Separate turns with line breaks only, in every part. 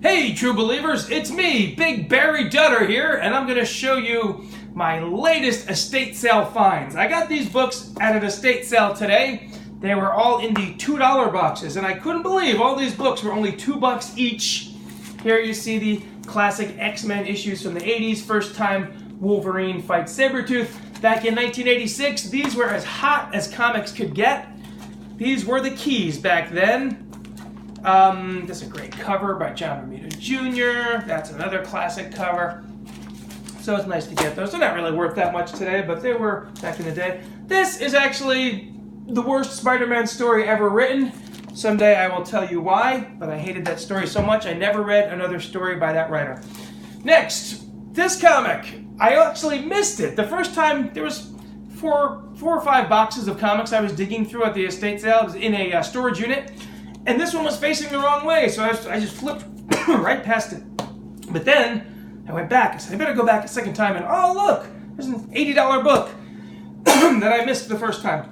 Hey, true believers, it's me, Big Barry Dutter here, and I'm going to show you my latest estate sale finds. I got these books at an estate sale today. They were all in the $2 boxes, and I couldn't believe all these books were only $2 each. Here you see the classic X-Men issues from the 80s, first time Wolverine fights Sabretooth. Back in 1986, these were as hot as comics could get. These were the keys back then. This is a great cover by John Romita Jr. That's another classic cover. So it's nice to get those. They're not really worth that much today, but they were back in the day. This is actually the worst Spider-Man story ever written. Someday I will tell you why, but I hated that story so much I never read another story by that writer. Next, this comic. I actually missed it. The first time there was four or five boxes of comics I was digging through at the estate sale. It was in a storage unit. And this one was facing the wrong way, so I just flipped right past it. But then I went back. I said, I better go back a second time, and oh, look, there's an $80 book that I missed the first time.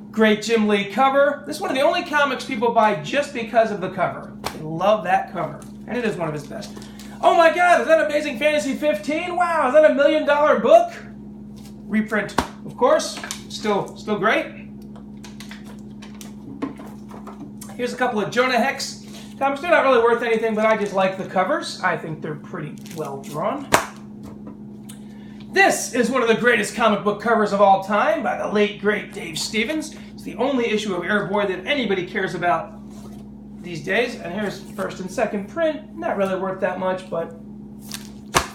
Great Jim Lee cover. This is one of the only comics people buy just because of the cover. They love that cover, and it is one of his best. Oh my God, is that Amazing Fantasy 15? Wow, is that $1 million book? Reprint, of course, still great. Here's a couple of Jonah Hex comics. They're not really worth anything, but I just like the covers. I think they're pretty well drawn. This is one of the greatest comic book covers of all time by the late, great Dave Stevens. It's the only issue of Airboy that anybody cares about these days. And here's first and second print. Not really worth that much, but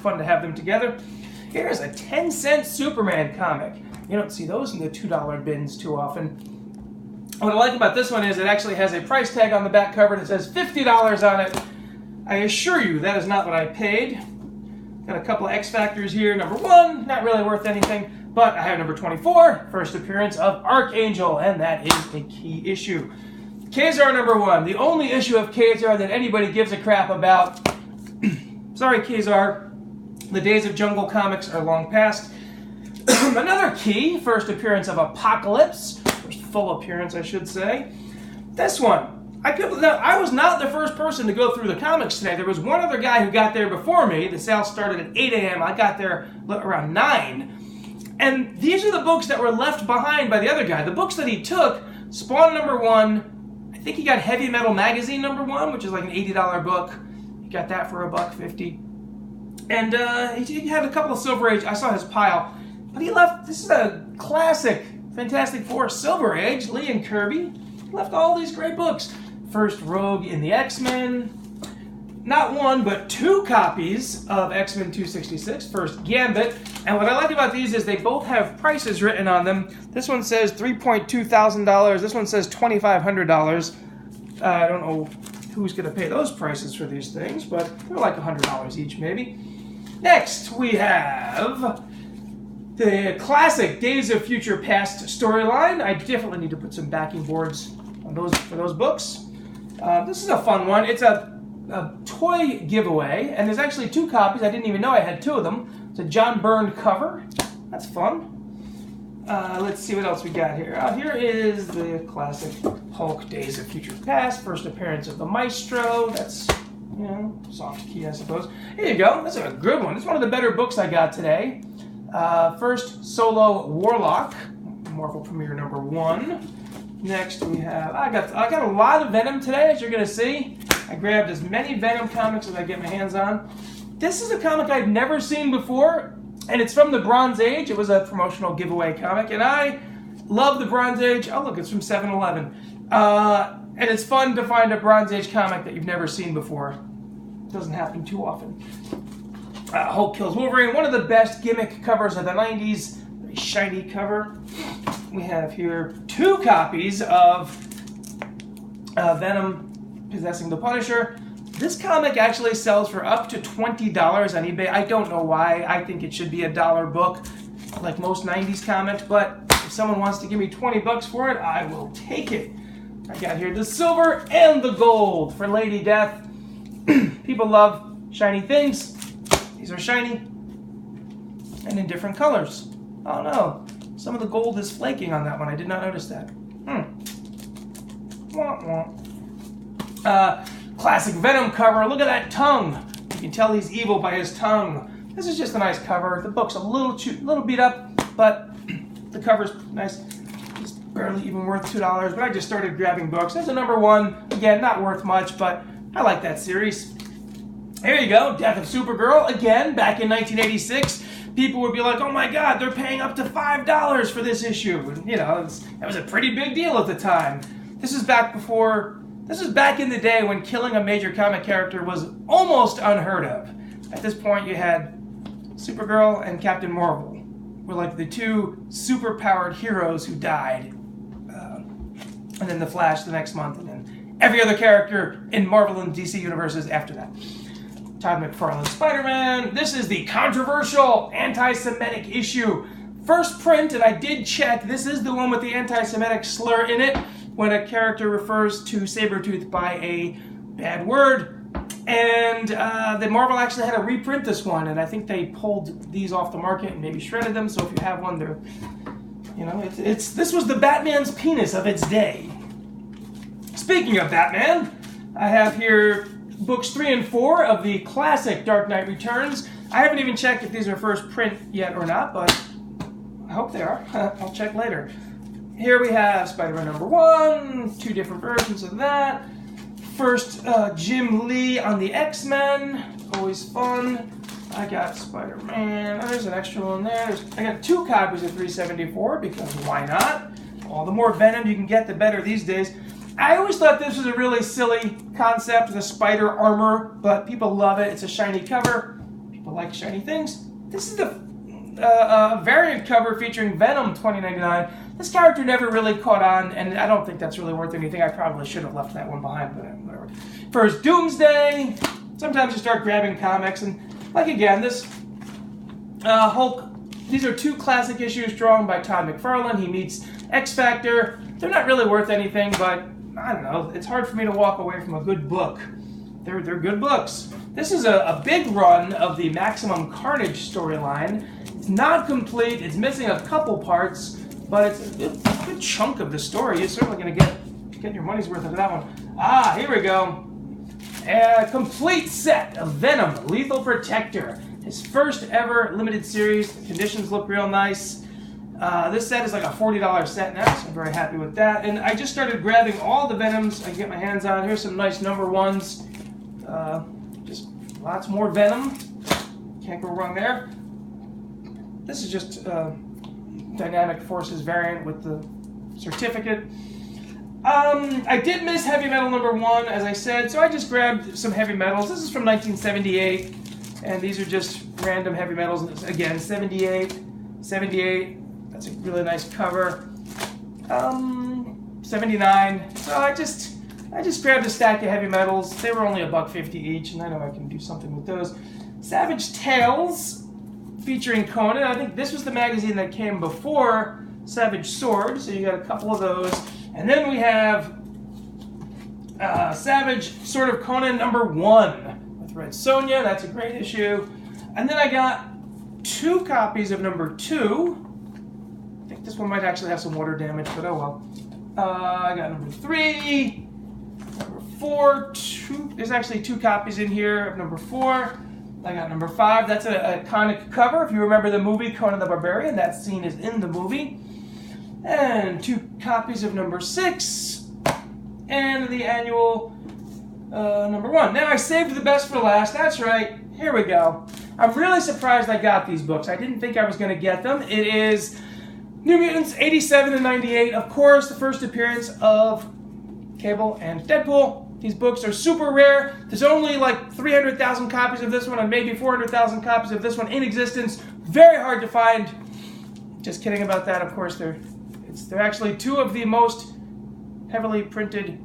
fun to have them together. Here's a 10-cent Superman comic. You don't see those in the $2 bins too often. What I like about this one is it actually has a price tag on the back cover and it says $50 on it. I assure you that is not what I paid. Got a couple of X Factors here. Number 1, not really worth anything, but I have number 24, first appearance of Archangel, and that is a key issue. Kazar number 1, the only issue of Kazar that anybody gives a crap about. Sorry, Kazar, the days of Jungle Comics are long past. Another key, first appearance of Apocalypse. Full appearance, I should say. This one, I was not the first person to go through the comics today. There was one other guy who got there before me. The sale started at 8 a.m. I got there around 9. And these are the books that were left behind by the other guy. The books that he took, Spawn number 1, I think he got Heavy Metal Magazine number 1, which is like an $80 book. He got that for $1.50. And he had a couple of Silver Age. I saw his pile. But he left, this is a classic Fantastic Four Silver Age, Lee and Kirby. Left all these great books. First Rogue in the X-Men. Not one, but 2 copies of X-Men 266. First Gambit. And what I like about these is they both have prices written on them. This one says $3,200. This one says $2,500. I don't know who's going to pay those prices for these things, but they're like $100 each maybe. Next, we have the classic Days of Future Past storyline. I definitely need to put some backing boards on for those books. This is a fun one. It's a toy giveaway, and there's actually 2 copies. I didn't even know I had 2 of them. It's a John Byrne cover. That's fun. Let's see what else we got here. Here is the classic Hulk Days of Future Past. First appearance of the Maestro. That's, you know, soft key, I suppose. Here you go. That's a good one. It's one of the better books I got today. First Solo Warlock, Marvel Premiere number 1. Next we have, I got a lot of Venom today, as you're going to see. I grabbed as many Venom comics as I get my hands on. This is a comic I've never seen before, and it's from the Bronze Age. It was a promotional giveaway comic, and I love the Bronze Age. Oh look, it's from 7-Eleven. And it's fun to find a Bronze Age comic that you've never seen before. It doesn't happen too often. Hulk Kills Wolverine, one of the best gimmick covers of the 90s. Very shiny cover. We have here 2 copies of Venom Possessing the Punisher. This comic actually sells for up to $20 on eBay. I don't know why. I think it should be $1 book, like most 90s comics, but if someone wants to give me 20 bucks for it, I will take it. I got here the silver and the gold for Lady Death. People love shiny things. These are shiny and in different colors. Oh no, some of the gold is flaking on that one. I did not notice that. Wah, wah. Classic Venom cover. Look at that tongue. You can tell he's evil by his tongue. This is just a nice cover. The book's a little beat up, but the cover's nice. It's barely even worth $2, but I just started grabbing books. There's a number 1. Again, not worth much, but I like that series. Here you go, Death of Supergirl. Again, back in 1986. People would be like, oh my God, they're paying up to $5 for this issue. And, you know, that was a pretty big deal at the time. This is back in the day when killing a major comic character was almost unheard of. At this point, you had Supergirl and Captain Marvel were like the 2 super-powered heroes who died. And then The Flash the next month, and then every other character in Marvel and DC universes after that. Todd McFarlane's Spider-Man. This is the controversial anti-Semitic issue. First print, and I did check, this is the one with the anti-Semitic slur in it when a character refers to Sabretooth by a bad word. And the Marvel actually had to reprint this one, and I think they pulled these off the market and maybe shredded them, so if you have one, they're, you know, this was the Batman's penis of its day. Speaking of Batman, I have here books 3 and 4 of the classic Dark Knight Returns. I haven't even checked if these are first print yet or not, but I hope they are. I'll check later. Here we have Spider-Man number 1, 2 different versions of that. First, Jim Lee on the X-Men, always fun. I got Spider-Man, there's an extra one there. I got 2 copies of 374 because why not? All the more Venom you can get, the better these days. I always thought this was a really silly concept, the spider armor, but people love it. It's a shiny cover. People like shiny things. This is the variant cover featuring Venom 2099. This character never really caught on, and I don't think that's really worth anything. I probably should have left that one behind, but whatever. First, Doomsday. Sometimes you start grabbing comics, and like again, this Hulk. These are 2 classic issues drawn by Todd McFarlane. He meets X-Factor. They're not really worth anything, but I don't know. It's hard for me to walk away from a good book. They're good books. This is a big run of the Maximum Carnage storyline. It's not complete. It's missing a couple parts, but it's a good chunk of the story. You're certainly going to get your money's worth of that one. Ah, here we go. A complete set of Venom, Lethal Protector. His first ever limited series. The conditions look real nice. This set is like a $40 set now, so I'm very happy with that. And I just started grabbing all the Venoms I can get my hands on. Here's some nice number 1s. Just lots more Venom. Can't go wrong there. This is just Dynamic Forces variant with the certificate. I did miss Heavy Metal number 1, as I said, so I just grabbed some Heavy Metals. This is from 1978, and these are just random Heavy Metals. Again, 78, 78. That's a really nice cover. 79. So I just grabbed a stack of Heavy Metals. They were only $1.50 each, and I know I can do something with those. Savage Tales, featuring Conan. I think this was the magazine that came before Savage Sword, so you got a couple of those. And then we have Savage Sword of Conan number 1 with Red Sonja. That's a great issue. And then I got 2 copies of number 2. I think this one might actually have some water damage, but oh well. I got number 3, number 4. There's actually 2 copies in here of number 4. I got number 5. That's an iconic cover. If you remember the movie Conan the Barbarian, that scene is in the movie. And 2 copies of number 6. And the annual number 1. Now I saved the best for last. That's right. Here we go. I'm really surprised I got these books. I didn't think I was going to get them. It is New Mutants 87 and 98. Of course, the first appearance of Cable and Deadpool. These books are super rare. There's only like 300,000 copies of this one and maybe 400,000 copies of this one in existence. Very hard to find. Just kidding about that. Of course, they're actually 2 of the most heavily printed,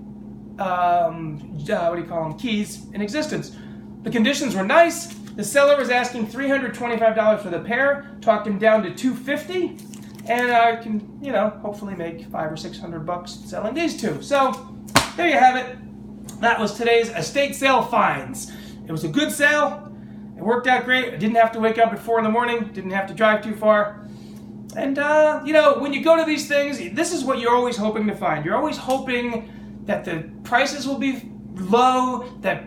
keys in existence. The conditions were nice. The seller was asking $325 for the pair. Talked him down to $250. And I can, hopefully make $500 or $600 selling these 2. So, there you have it. That was today's estate sale finds. It was a good sale. It worked out great. I didn't have to wake up at 4 in the morning. Didn't have to drive too far. And, when you go to these things, this is what you're always hoping to find. You're always hoping that the prices will be low that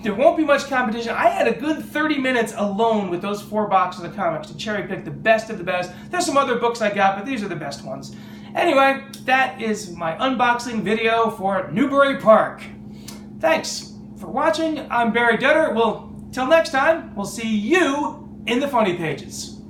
there won't be much competition. I had a good 30 minutes alone with those 4 boxes of comics to cherry pick the best of the best. There's some other books I got, but these are the best ones. Anyway, that is my unboxing video for Newbury Park. Thanks for watching. I'm Barry Dutter. Well, till next time, we'll see you in the funny pages.